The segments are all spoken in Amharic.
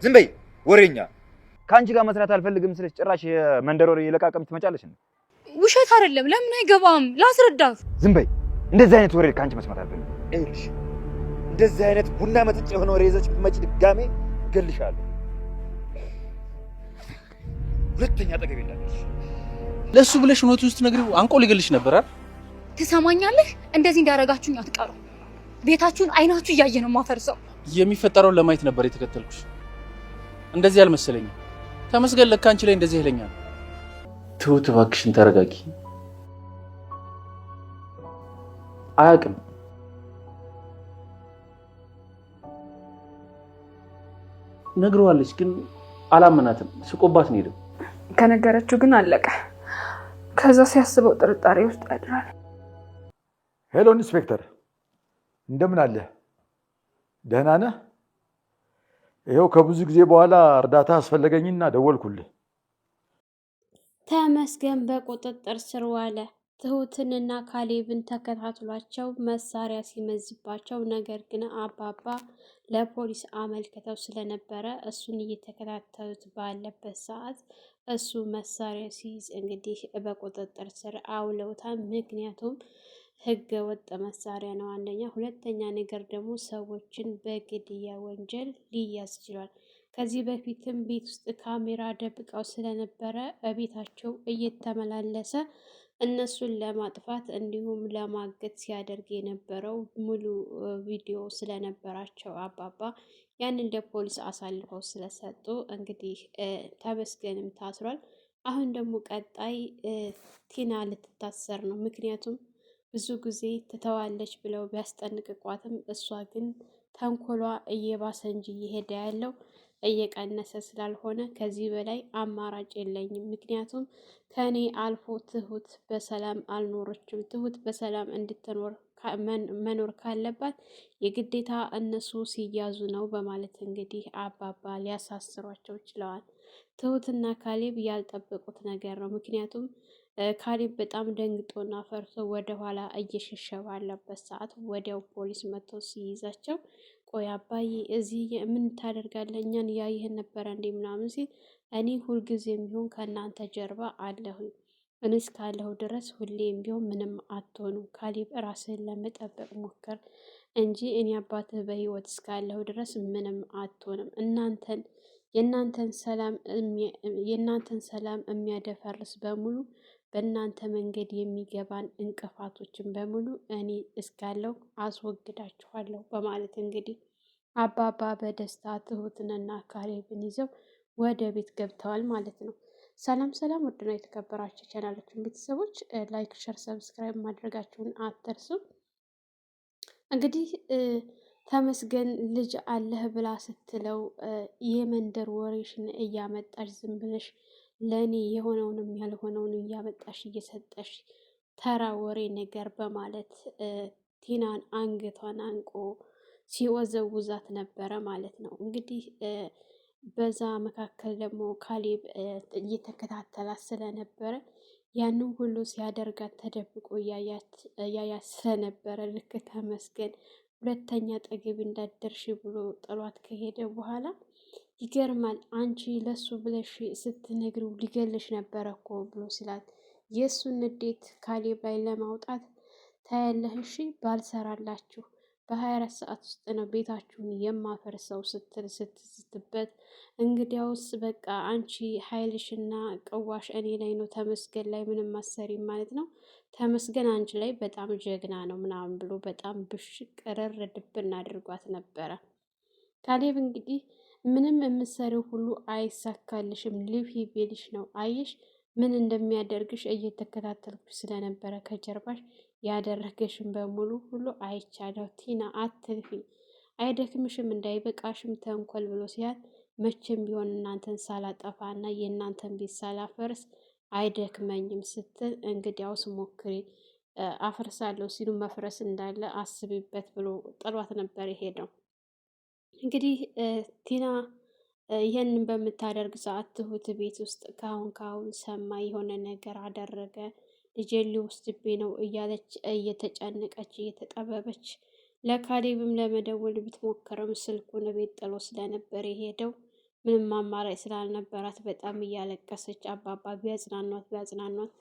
ዝም በይ ወሬኛ። ካንቺ ጋር መስራት አልፈልግም ስለሽ ጭራሽ የመንደር ወሬ የለቃቀም ትመጫለሽ እንዴ? ውሸት አይደለም። ለምን አይገባም? ላስረዳት። ዝም በይ። እንደዚህ አይነት ወሬ ካንቺ መስማት አልፈልግም። ይኸውልሽ እንደዚህ አይነት ቡና መጠጭ የሆነ ወሬ ይዘሽ ብትመጪ ድጋሜ እገልሻለሁ። ሁለተኛ አጠገቤ እንዳትደርሺ። ለሱ ብለሽ እውነቱን ስትነግሪው አንቆ ሊገልሽ ነበር አይደል? ትሰማኛለህ? እንደዚህ እንዳደረጋችሁኝ አትቀሩ። ቤታችሁን አይናችሁ እያየ ነው ማፈርሰው። የሚፈጠረውን ለማየት ነበር የተከተልኩሽ። እንደዚህ አልመሰለኝም። ተመስገን ለካ አንቺ ላይ እንደዚህ ይለኛል። ትሁት እባክሽን ተረጋጊ። አያውቅም። ነግረዋለች ግን አላመናትም። ስቆባት ነው ሄደው። ከነገረችው ግን አለቀ። ከዛ ሲያስበው ጥርጣሬ ውስጥ ያድራል። ሄሎ ኢንስፔክተር፣ እንደምን አለ? ደህና ነህ? ይኸው ከብዙ ጊዜ በኋላ እርዳታ አስፈለገኝና ደወልኩልህ። ተመስገን በቁጥጥር ስር ዋለ። ትሁትንና ካሌብን ተከታትሏቸው መሳሪያ ሲመዝባቸው፣ ነገር ግን አባባ ለፖሊስ አመልክተው ስለነበረ እሱን እየተከታተሉት ባለበት ሰዓት እሱ መሳሪያ ሲይዝ እንግዲህ በቁጥጥር ስር አውለውታል። ምክንያቱም ህገ ወጥ መሳሪያ ነው አንደኛ፣ ሁለተኛ ነገር ደግሞ ሰዎችን በግድያ ወንጀል ሊያዝ ችሏል። ከዚህ በፊትም ቤት ውስጥ ካሜራ ደብቀው ስለነበረ ቤታቸው እየተመላለሰ እነሱን ለማጥፋት እንዲሁም ለማገት ሲያደርግ የነበረው ሙሉ ቪዲዮ ስለነበራቸው አባባ ያንን ለፖሊስ አሳልፈው ስለሰጡ እንግዲህ ተመስገንም ታስሯል። አሁን ደግሞ ቀጣይ ቲና ልትታሰር ነው። ምክንያቱም ብዙ ጊዜ ትተዋለች ብለው ቢያስጠንቅቋትም እሷ ግን ተንኮሏ እየባሰ እንጂ እየሄደ ያለው እየቀነሰ ስላልሆነ ከዚህ በላይ አማራጭ የለኝም። ምክንያቱም ከኔ አልፎ ትሁት በሰላም አልኖረችም። ትሁት በሰላም እንድትኖር መኖር ካለባት የግዴታ እነሱ ሲያዙ ነው በማለት እንግዲህ አባባ ሊያሳስሯቸው ችለዋል። ትሁትና ካሌብ ያልጠበቁት ነገር ነው። ምክንያቱም ካሌብ በጣም ደንግጦና ፈርቶ ወደኋላ እየሸሸ ባለበት ሰዓት ወዲያው ፖሊስ መጥቶ ሲይዛቸው ቆይ አባዬ እዚህ ምን ታደርጋለህ? እኛን እያየህን ነበረ እንዴ ምናምን ሲል እኔ ሁልጊዜም ቢሆን ከእናንተ ጀርባ አለሁኝ። እኔ እስካለሁ ድረስ ሁሌም ቢሆን ምንም አትሆኑ። ካሌብ ራስህን ለመጠበቅ ሞክር እንጂ እኔ አባትህ በህይወት እስካለሁ ድረስ ምንም አትሆንም። የእናንተን ሰላም የሚያደፈርስ በሙሉ በእናንተ መንገድ የሚገባን እንቅፋቶችን በሙሉ እኔ እስካለሁ አስወግዳችኋለሁ በማለት እንግዲህ አባባ በደስታ ትሁትንና ካሌብን ይዘው ወደ ቤት ገብተዋል ማለት ነው። ሰላም ሰላም፣ ውድና የተከበራችሁ ቻናላችን ቤተሰቦች ላይክ፣ ሸር፣ ሰብስክራይብ ማድረጋችሁን አትርሱ። እንግዲህ ተመስገን ልጅ አለህ ብላ ስትለው የመንደር ወሬሽን እያመጣሽ ዝም ብለሽ ለእኔ የሆነውንም ያልሆነውን እያመጣሽ እየሰጠሽ ተራ ወሬ ነገር በማለት ቲናን አንገቷን አንቆ ሲወዘውዛት ነበረ ማለት ነው። እንግዲህ በዛ መካከል ደግሞ ካሌብ እየተከታተላት ስለነበረ ያንን ሁሉ ሲያደርጋት ተደብቆ እያያት ስለነበረ ልክ ተመስገን ሁለተኛ ጠገብ እንዳደርሽ ብሎ ጥሏት ከሄደ በኋላ ይገርማል፣ አንቺ ለሱ ብለሽ ስትነግሪው ሊገልሽ ነበረ እኮ ብሎ ሲላት የእሱን ንዴት ካሌብ ላይ ለማውጣት ታያለህ፣ እሺ ባልሰራላችሁ በ24 ሰዓት ውስጥ ነው ቤታችሁን የማፈርሰው ስትል ስትስትበት፣ እንግዲያውስ በቃ አንቺ ኃይልሽና ቅዋሽ እኔ ላይ ነው፣ ተመስገን ላይ ምንም አሰሪ ማለት ነው። ተመስገን አንቺ ላይ በጣም ጀግና ነው ምናምን ብሎ በጣም ብሽቅ ቅርር ድብን አድርጓት ነበረ። ካሌብ እንግዲህ ምንም የምትሰሪው ሁሉ አይሳካልሽም፣ ልፊ ቤልሽ ነው አየሽ ምን እንደሚያደርግሽ እየተከታተልኩሽ ስለነበረ ከጀርባሽ ያደረገሽን በሙሉ ሁሉ አይቻለሁ። ቲና አትልፊ፣ አይደክምሽም እንዳይበቃሽም ተንኮል ብሎ ሲያል መቼም ቢሆን እናንተን ሳላጠፋና የእናንተን ቤት ሳላፈርስ አይደክመኝም ስትል እንግዲያውስ ሞክሪ አፈርሳለሁ ሲሉ መፍረስ እንዳለ አስቢበት ብሎ ጥሏት ነበር የሄደው። እንግዲህ ቲና ይህንን በምታደርግ ሰዓት ትሁት ቤት ውስጥ ካሁን ሰማ የሆነ ነገር አደረገ፣ ልጄን ሊወስድብኝ ነው እያለች እየተጨነቀች እየተጠበበች ለካሌብም ለመደወል ብትሞክርም ስልኩን ቤት ጥሎ ስለነበር የሄደው ምንም አማራጭ ስላልነበራት በጣም እያለቀሰች አባባ ቢያጽናኗት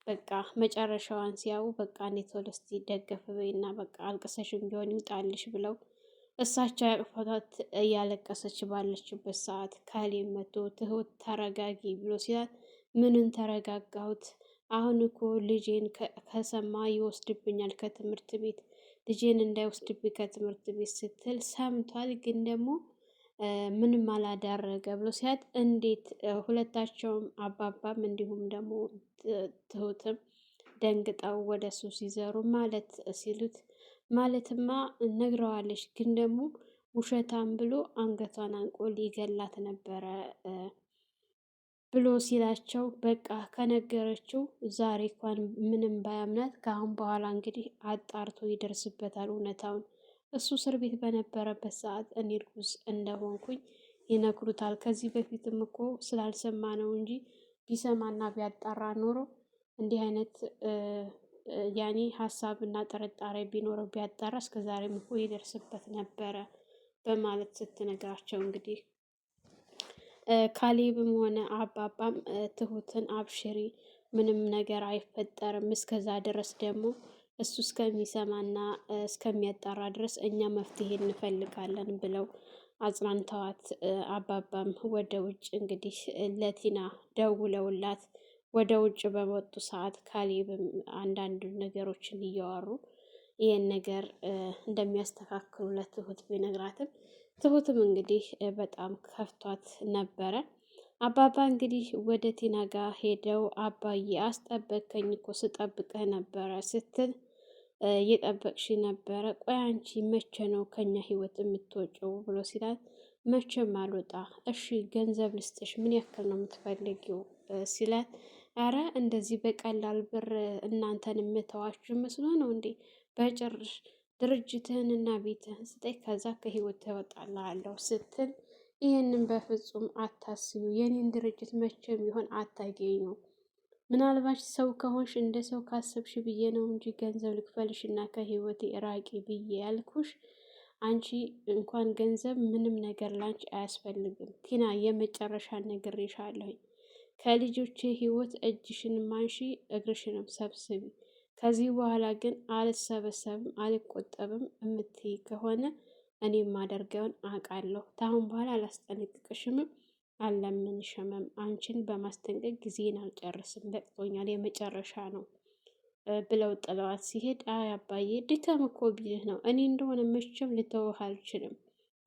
በቃ መጨረሻዋን ሲያዩ በቃ እንዴት ወደ እስቲ ደገፍ በይና በቃ አልቅሰሽም ቢሆን ይውጣልሽ ብለው እሳቸው ያቅፋታት እያለቀሰች ባለችበት ሰዓት ካሌብ መቶ ትሁት ተረጋጊ ብሎ ሲላት ምንን ተረጋጋሁት? አሁን እኮ ልጄን ከሰማ ይወስድብኛል ከትምህርት ቤት ልጄን እንዳይወስድብኝ ከትምህርት ቤት ስትል ሰምቷል፣ ግን ደግሞ ምንም አላዳረገ ብሎ ሲያት እንዴት ሁለታቸውም አባባም እንዲሁም ደግሞ ትሁትም ደንግጠው ወደ እሱ ሲዘሩ ማለት ሲሉት ማለትማ ነግረዋለች፣ ግን ደግሞ ውሸታም ብሎ አንገቷን አንቆ ሊገላት ነበረ ብሎ ሲላቸው በቃ ከነገረችው ዛሬ እንኳን ምንም ባያምናት ከአሁን በኋላ እንግዲህ አጣርቶ ይደርስበታል እውነታውን። እሱ እስር ቤት በነበረበት ሰዓት እኔ እርጉዝ እንደሆንኩኝ ይነግሩታል። ከዚህ በፊትም እኮ ስላልሰማ ነው እንጂ ቢሰማና ቢያጣራ ኖሮ እንዲህ አይነት ያኔ ሀሳብ እና ጥርጣሬ ቢኖረው ቢያጣራ እስከዛሬም እኮ ይደርስበት ነበረ በማለት ስትነግራቸው እንግዲህ ካሌብም ሆነ አባባም ትሁትን አብሽሪ ምንም ነገር አይፈጠርም፣ እስከዛ ድረስ ደግሞ እሱ እስከሚሰማና እስከሚያጣራ ድረስ እኛ መፍትሄ እንፈልጋለን ብለው አጽናንተዋት አባባም ወደ ውጭ እንግዲህ ለቲና ደውለውላት ወደ ውጭ በመጡ ሰዓት ካሌብም አንዳንድ ነገሮችን እያወሩ ይህን ነገር እንደሚያስተካክሉ ለትሁት ቢነግራትም ትሁትም እንግዲህ በጣም ከፍቷት ነበረ። አባባ እንግዲህ ወደ ቲና ጋር ሄደው አባዬ አስጠበቅከኝ እኮ ስጠብቅህ ነበረ ስትል እየጠበቅሽ ነበረ፣ ቆይ አንቺ መቼ ነው ከኛ ህይወት የምትወጪው ብሎ ሲላት መቼም አልወጣ፣ እሺ ገንዘብ ልስጥሽ ምን ያክል ነው የምትፈልጊው ሲላት አረ እንደዚህ በቀላል ብር እናንተን የምተዋችሁ መስሎ ነው እንዴ? በጭርሽ ድርጅትህንና ቤትህን ስጠኝ ከዛ ከህይወት ትወጣልሃለሁ ስትል ይህንን በፍጹም አታስቢው፣ የኔን ድርጅት መቼም ቢሆን አታገኙ። ምናልባት ሰው ከሆንሽ እንደ ሰው ካሰብሽ ብዬ ነው እንጂ ገንዘብ ልክፈልሽ እና ከህይወቴ ራቂ ብዬ ያልኩሽ። አንቺ እንኳን ገንዘብ ምንም ነገር ላንቺ አያስፈልግም። ቲና የመጨረሻ ነግሬሻለሁኝ። ከልጆቼ ህይወት እጅሽን ማንሺ እግርሽንም ሰብስቢ። ከዚህ በኋላ ግን አልሰበሰብም አልቆጠብም እምትይ ከሆነ እኔ የማደርገውን አውቃለሁ። ታሁን በኋላ አላስጠነቅቅሽምም አልለምንሽምም። አንቺን በማስጠንቀቅ ጊዜን አልጨርስም፣ በቅቶኛል፣ የመጨረሻ ነው ብለው ጥለዋት ሲሄድ አይ አባዬ ድካም እኮ ቢልህ ነው። እኔ እንደሆነ መቼም ልተውህ አልችልም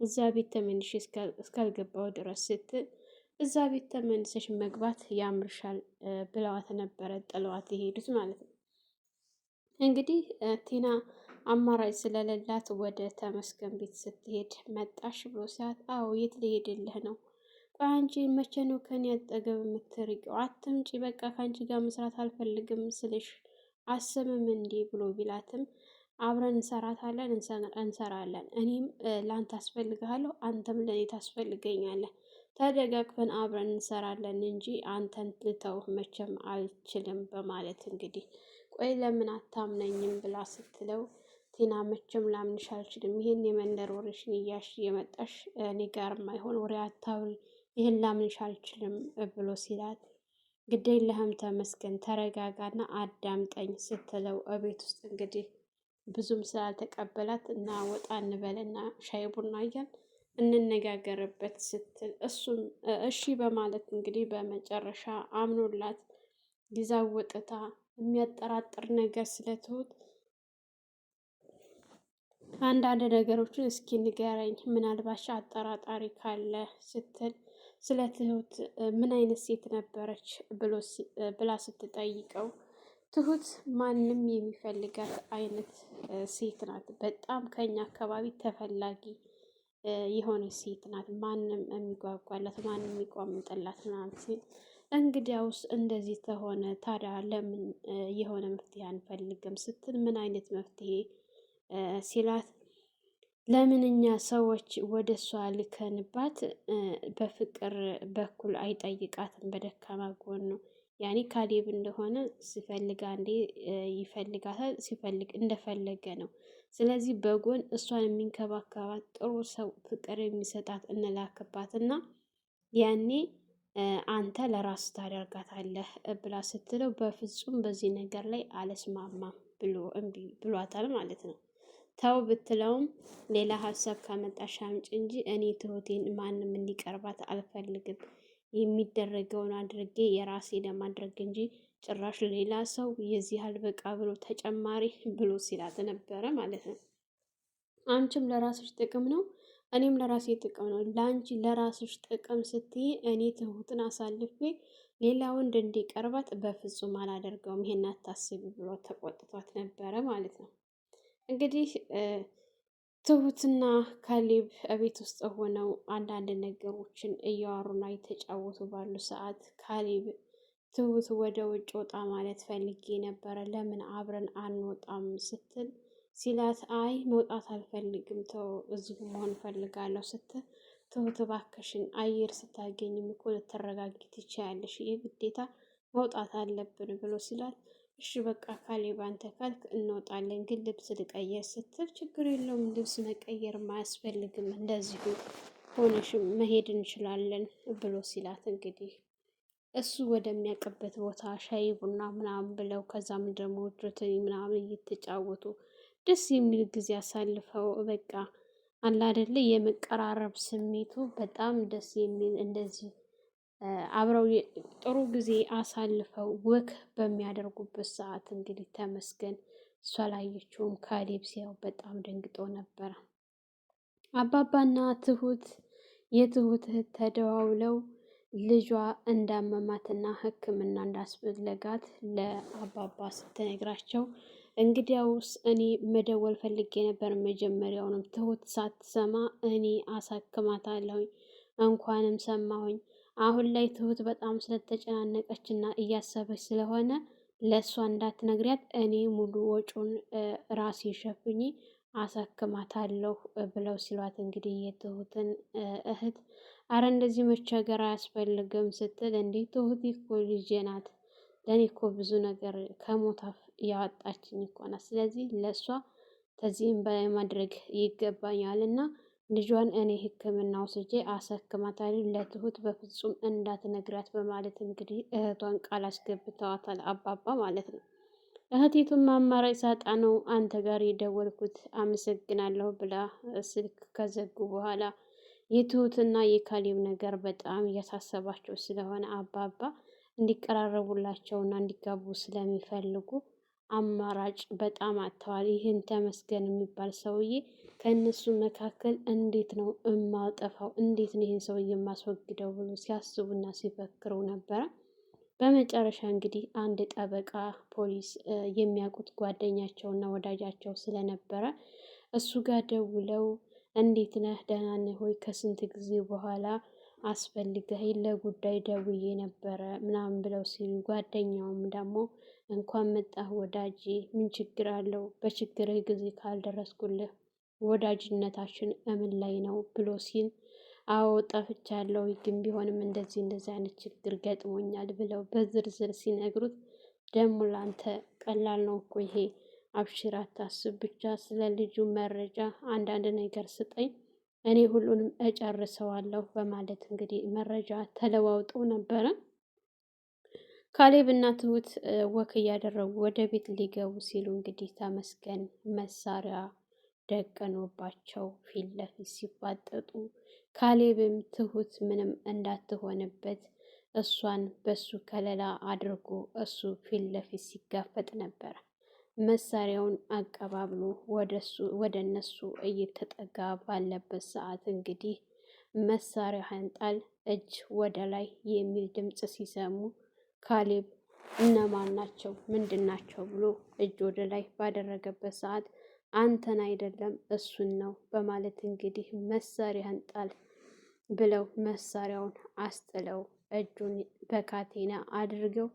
እዛ ቤት ተመልሼ እስካልገባው ድረስ ስትል እዛ ቤት ተመልሰሽ መግባት ያምርሻል ብለዋት ነበረ ጥለዋት የሄዱት ማለት ነው። እንግዲህ ቲና አማራጭ ስለሌላት ወደ ተመስገን ቤት ስትሄድ መጣሽ ብሎ ሲያት አዎ የት ልሄድልህ ነው? ቆይ አንቺ መቼ ነው ከኔ አጠገብ የምትርቂው? አትምጪ በቃ ከአንቺ ጋር መስራት አልፈልግም ስልሽ አስምም እንዲህ ብሎ ቢላትም አብረን እንሰራለን። እኔም ለአንተ አስፈልግሃለሁ፣ አንተም ለእኔ ታስፈልገኛለህ። ተደጋግፈን አብረን እንሰራለን እንጂ አንተን ልተውህ መቼም አልችልም በማለት እንግዲህ ቆይ ለምን አታምነኝም ብላ ስትለው ቲና መቼም ላምንሽ አልችልም፣ ይህን የመንደር ወሬሽን እያሽ የመጣሽ እኔ ጋር የማይሆን ወሬ አታውሪ፣ ይህን ላምንሽ አልችልም ብሎ ሲላት ግዴለህም ተመስገን ተረጋጋና አዳምጠኝ ስትለው እቤት ውስጥ እንግዲህ ብዙም ስላልተቀበላት እና ወጣ እንበልና ሻይ ቡና እያል እንነጋገርበት ስትል እሱም እሺ በማለት እንግዲህ በመጨረሻ አምኖላት ይዛው ወጥታ የሚያጠራጥር ነገር ስለትሁት አንዳንድ ነገሮችን እስኪ ንገረኝ ምናልባሽ አጠራጣሪ ካለ ስትል ስለ ትሁት ምን አይነት ሴት ነበረች ብላ ስትጠይቀው ትሁት ማንም የሚፈልጋት አይነት ሴት ናት። በጣም ከኛ አካባቢ ተፈላጊ የሆነች ሴት ናት። ማንም የሚጓጓላት ማንም የሚቋምጥላት ናት ሲል እንግዲያውስ እንደዚህ ተሆነ ታዲያ ለምን የሆነ መፍትሄ አንፈልግም ስትል ምን አይነት መፍትሄ ሲላት ለምን እኛ ሰዎች ወደ እሷ ልከንባት በፍቅር በኩል አይጠይቃትም በደካማ ጎን ነው። ያኔ ካሌብ እንደሆነ ሲፈልግ አንዴ ይፈልጋታል፣ ሲፈልግ እንደፈለገ ነው። ስለዚህ በጎን እሷን የሚንከባከባት ጥሩ ሰው ፍቅር የሚሰጣት እንላክባት እና ያኔ አንተ ለራስ ታደርጋታለህ ብላ ስትለው በፍጹም በዚህ ነገር ላይ አልስማማም ብሎ እምቢ ብሏታል ማለት ነው። ተው ብትለውም ሌላ ሀሳብ ካመጣሽ አምጪ እንጂ እኔ ትሁቴን ማንም እንዲቀርባት አልፈልግም። የሚደረገውን አድርጌ የራሴ ለማድረግ እንጂ ጭራሽ ሌላ ሰው የዚህ አልበቃ ብሎ ተጨማሪ ብሎ ሲላት ነበረ ማለት ነው። አንቺም ለራስሽ ጥቅም ነው፣ እኔም ለራሴ ጥቅም ነው። ለአንቺ ለራስሽ ጥቅም ስትይ እኔ ትሁትን አሳልፌ ሌላ ወንድ እንዲቀርባት በፍጹም አላደርገውም፣ ይሄን አታስቢ ብሎ ተቆጥቷት ነበረ ማለት ነው። እንግዲህ ትሁትና ካሌብ ቤት ውስጥ ሆነው አንዳንድ ነገሮችን እያወሩና እየተጫወቱ ባሉ ሰዓት ካሌብ ትሁት ወደ ውጭ ወጣ ማለት ፈልጌ ነበረ፣ ለምን አብረን አንወጣም ስትል ሲላት፣ አይ መውጣት አልፈልግም፣ ተው እዚሁ መሆን ፈልጋለሁ ስትል፣ ትሁት እባክሽን አየር ስታገኝም እኮ ልትረጋጊ ትችያለሽ፣ የግዴታ መውጣት አለብን ብሎ ሲላት፣ እሺ በቃ ካሌብ አንተ ካልክ እንወጣለን፣ ግን ልብስ ልቀየር ስትል፣ ችግር የለውም ልብስ መቀየር አያስፈልግም፣ እንደዚሁ ሆነሽም መሄድ እንችላለን ብሎ ሲላት፣ እንግዲህ እሱ ወደሚያውቅበት ቦታ ሻይ ቡና ምናምን ብለው ከዛም ደግሞ ጆተኒ ምናምን እየተጫወቱ ደስ የሚል ጊዜ አሳልፈው በቃ አለ አይደለ የመቀራረብ ስሜቱ በጣም ደስ የሚል እንደዚህ አብረው ጥሩ ጊዜ አሳልፈው ወክ በሚያደርጉበት ሰዓት እንግዲህ ተመስገን እሷ ላየችውም ካሌብ ሲያው በጣም ደንግጦ ነበረ። አባባና ትሁት የትሁት እህት ተደዋውለው ልጇ እንዳመማትና ሕክምና እንዳስፈለጋት ለአባባ ስትነግራቸው እንግዲያውስ እኔ መደወል ፈልጌ ነበር፣ መጀመሪያውንም ትሁት ሳትሰማ እኔ አሳክማታለሁኝ፣ እንኳንም ሰማሁኝ። አሁን ላይ ትሁት በጣም ስለተጨናነቀች እና እያሰበች ስለሆነ ለእሷ እንዳትነግሪያት እኔ ሙሉ ወጪውን ራሴ ሸፍኜ አሳክማታለሁ ብለው ሲሏት እንግዲህ የትሁትን እህት አረ እንደዚህ መቸገር አያስፈልግም ስትል፣ እንዲህ ትሁት እኮ ልጄ ናት፣ ለእኔ እኮ ብዙ ነገር ከሞት አፍ ያወጣችኝ እኮ ናት፣ ስለዚህ ለእሷ ከዚህም በላይ ማድረግ ይገባኛል እና ልጇን እኔ ሕክምና ወስጄ አሳክማታለሁ፣ ለትሁት በፍጹም እንዳትነግራት በማለት እንግዲህ እህቷን ቃል አስገብተዋታል አባባ ማለት ነው። እህቲቱም አማራጭ ሳጣ ነው አንተ ጋር የደወልኩት አመሰግናለሁ ብላ ስልክ ከዘጉ በኋላ የትሁትና የካሌብ ነገር በጣም እያሳሰባቸው ስለሆነ አባባ እንዲቀራረቡላቸውና እንዲጋቡ ስለሚፈልጉ አማራጭ በጣም አጥተዋል። ይህን ተመስገን የሚባል ሰውዬ ከእነሱ መካከል እንዴት ነው የማጠፋው? እንዴት ነው ይህን ሰውዬ የማስወግደው? ብሎ ሲያስቡና ሲፈክሩ ነበረ። በመጨረሻ እንግዲህ አንድ ጠበቃ ፖሊስ የሚያውቁት ጓደኛቸውና ወዳጃቸው ስለነበረ እሱ ጋር ደውለው እንዴት ነህ? ደህና ነህ ሆይ? ከስንት ጊዜ በኋላ አስፈልገኝ ለጉዳይ ደውዬ ነበረ ምናምን ብለው ሲሉ፣ ጓደኛውም ደግሞ እንኳን መጣህ ወዳጄ፣ ምን ችግር አለው? በችግርህ ጊዜ ካልደረስኩልህ ወዳጅነታችን እምን ላይ ነው ብሎ ሲል፣ አዎ ጠፍቻለሁ፣ ግን ቢሆንም እንደዚህ አይነት ችግር ገጥሞኛል ብለው በዝርዝር ሲነግሩት፣ ደግሞ ላንተ ቀላል ነው እኮ ይሄ፣ አብሽር አታስብ፣ ብቻ ስለ ልጁ መረጃ አንዳንድ ነገር ስጠኝ፣ እኔ ሁሉንም እጨርሰዋለሁ በማለት እንግዲህ መረጃ ተለዋውጠው ነበረ። ካሌብ እና ትሁት ወክ እያደረጉ ወደ ቤት ሊገቡ ሲሉ እንግዲህ ተመስገን መሳሪያ ደቀኖባቸው ፊት ለፊት ሲፋጠጡ፣ ካሌብም ትሁት ምንም እንዳትሆንበት እሷን በሱ ከለላ አድርጎ እሱ ፊት ለፊት ሲጋፈጥ ነበረ። መሳሪያውን አቀባብሎ ወደ እነሱ እየተጠጋ ባለበት ሰዓት እንግዲህ መሳሪያህን ጣል፣ እጅ ወደ ላይ የሚል ድምፅ ሲሰሙ ካሌብ እነማን ናቸው ምንድን ናቸው ብሎ እጅ ወደ ላይ ባደረገበት ሰዓት አንተን አይደለም እሱን ነው በማለት እንግዲህ መሳሪያህን ጣል ብለው መሳሪያውን አስጥለው እጁን በካቴና አድርገው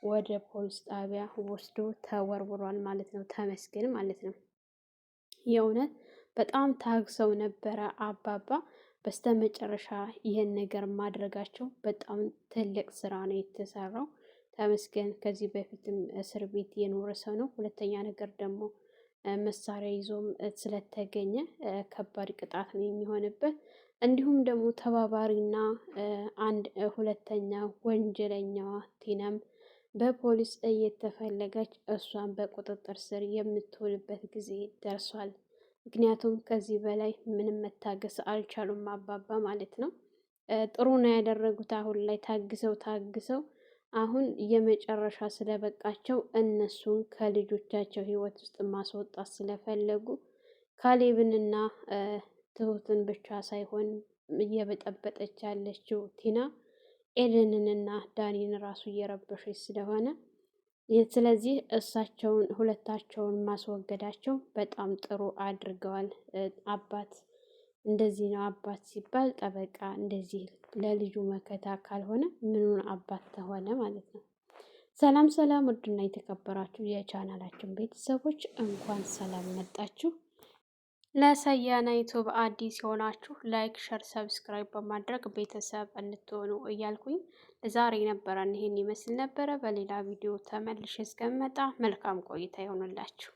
ወደ ፖሊስ ጣቢያ ወስዶ ተወርውሯል ማለት ነው። ተመስገን ማለት ነው። የእውነት በጣም ታግሰው ነበረ አባባ። በስተመጨረሻ ይህን ነገር ማድረጋቸው በጣም ትልቅ ስራ ነው የተሰራው። ተመስገን ከዚህ በፊትም እስር ቤት የኖረ ሰው ነው። ሁለተኛ ነገር ደግሞ መሳሪያ ይዞም ስለተገኘ ከባድ ቅጣት ነው የሚሆንበት። እንዲሁም ደግሞ ተባባሪና አንድ ሁለተኛ ወንጀለኛዋ ቲናም በፖሊስ እየተፈለገች እሷን በቁጥጥር ስር የምትውልበት ጊዜ ደርሷል። ምክንያቱም ከዚህ በላይ ምንም መታገስ አልቻሉም አባባ ማለት ነው። ጥሩ ነው ያደረጉት። አሁን ላይ ታግሰው አሁን የመጨረሻ ስለበቃቸው እነሱን ከልጆቻቸው ህይወት ውስጥ ማስወጣት ስለፈለጉ ካሌብንና ትሁትን ብቻ ሳይሆን እየበጠበጠች ያለችው ቲና ኤደንንና ዳኒን ራሱ እየረበሸች ስለሆነ ስለዚህ ሁለታቸውን ማስወገዳቸው በጣም ጥሩ አድርገዋል። አባት እንደዚህ ነው። አባት ሲባል ጠበቃ እንደዚህ ለልጁ መከታ ካልሆነ ምኑን አባት ተሆነ ማለት ነው። ሰላም ሰላም፣ ውድና የተከበራችሁ የቻናላችን ቤተሰቦች እንኳን ሰላም መጣችሁ። ለሰያና ዩቲዩብ አዲስ የሆናችሁ ላይክ፣ ሸር፣ ሰብስክራይብ በማድረግ ቤተሰብ እንድትሆኑ እያልኩኝ ዛሬ ነበረን ይሄን ይመስል ነበረ። በሌላ ቪዲዮ ተመልሼ እስከምመጣ መልካም ቆይታ ይሆንላችሁ።